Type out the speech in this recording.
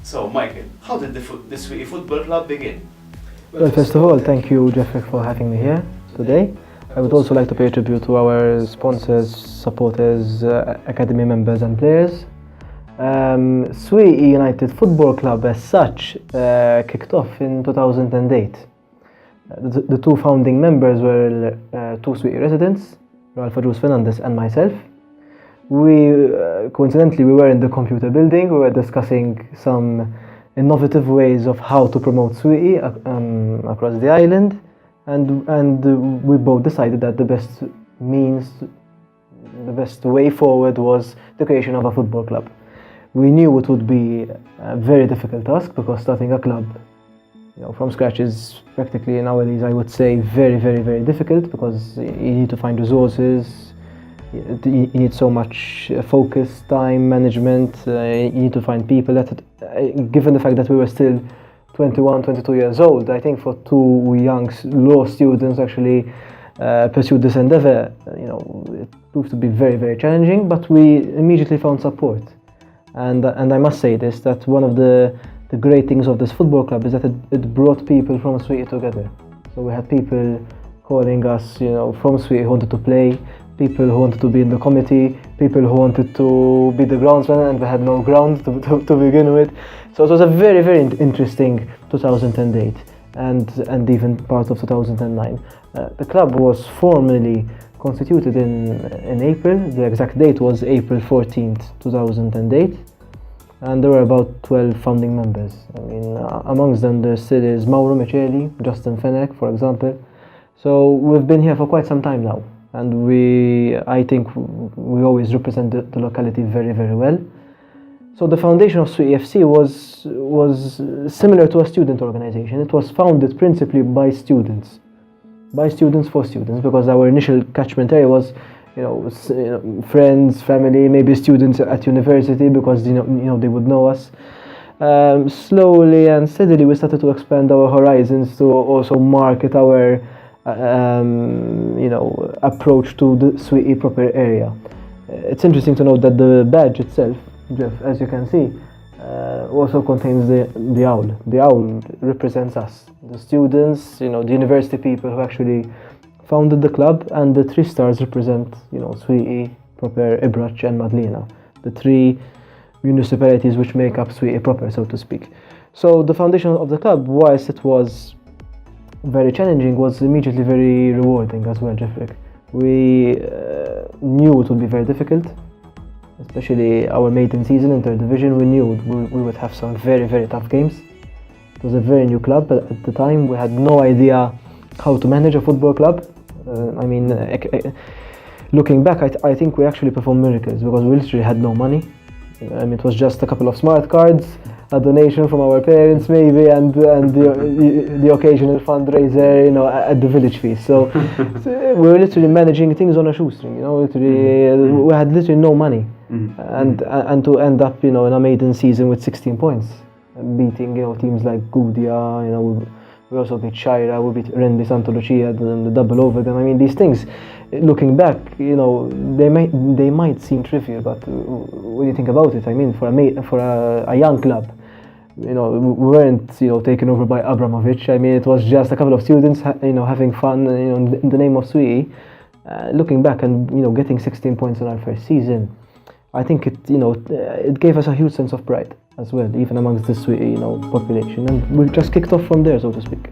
So, Michael, how did the Swieqi Football Club begin? Well, first of all, thank you, Jeffrey, for having me here today. I would also like to pay tribute to our sponsors, supporters, academy members and players. Swieqi United Football Club as such kicked off in 2008. The two founding members were two Swieqi residents, Ralph Fernandez and myself. Coincidentally, we were in the computer building. We were discussing some innovative ways of how to promote Swieqi across the island, and we both decided that the best way forward was the creation of a football club. We knew it would be a very difficult task because starting a club, from scratch is practically nowadays, I would say, very, very, very difficult because you need to find resources. You need so much focus, time management. You need to find people that, given the fact that we were still 21, 22 years old, I think for two young law students actually pursued this endeavor, it proved to be very, very challenging, but we immediately found support. And I must say this, that one of the great things of this football club is that it brought people from Swieqi together. So we had people calling us, from Swieqi who wanted to play, people who wanted to be in the committee, people who wanted to be the groundsman, and we had no ground to begin with. So it was a very, very interesting 2008 and even part of 2009. The club was formally constituted in April. The exact date was April 14th, 2008. And there were about 12 founding members. I mean, amongst them there still is Mauro Micheli, Justin Fenech, for example. So we've been here for quite some time now. And I think we always represent the locality very, very well. So the foundation of Swieqi FC was similar to a student organization. It was founded principally by students for students, because our initial catchment area was, friends, family, maybe students at university, because they would know us. Slowly and steadily, we started to expand our horizons to also market our approach to the Swieqi proper area. It's interesting to note that the badge itself, Jeff, as you can see, also contains the owl. The owl represents us, the students, the university people who actually founded the club, and the three stars represent, Swieqi, proper, Ibrac and Madlina, the three municipalities which make up Swieqi proper, so to speak. So the foundation of the club, whilst it was very challenging, was immediately very rewarding as well, Jeffrey. We knew it would be very difficult, especially our maiden season in third division. We knew we would have some very, very tough games. It was a very new club, but at the time we had no idea how to manage a football club. Looking back, I think we actually performed miracles because we literally had no money. It was just a couple of smart cards, a donation from our parents maybe, and the occasional fundraiser, at the village feast. So we were literally managing things on a shoestring. We had literally no money, and to end up, in a maiden season with 16 points, beating teams like Gudia. We also beat Shira, we beat Rendi Santa Lucia, the double over them. I mean, these things, looking back, they might seem trivial, but when you think about it, for a young club, we weren't taken over by Abramovich. It was just a couple of students having fun in the name of Swieqi. Looking back and getting 16 points in our first season, I think it gave us a huge sense of pride as well, even amongst the Swieqi population, and we just kicked off from there, so to speak.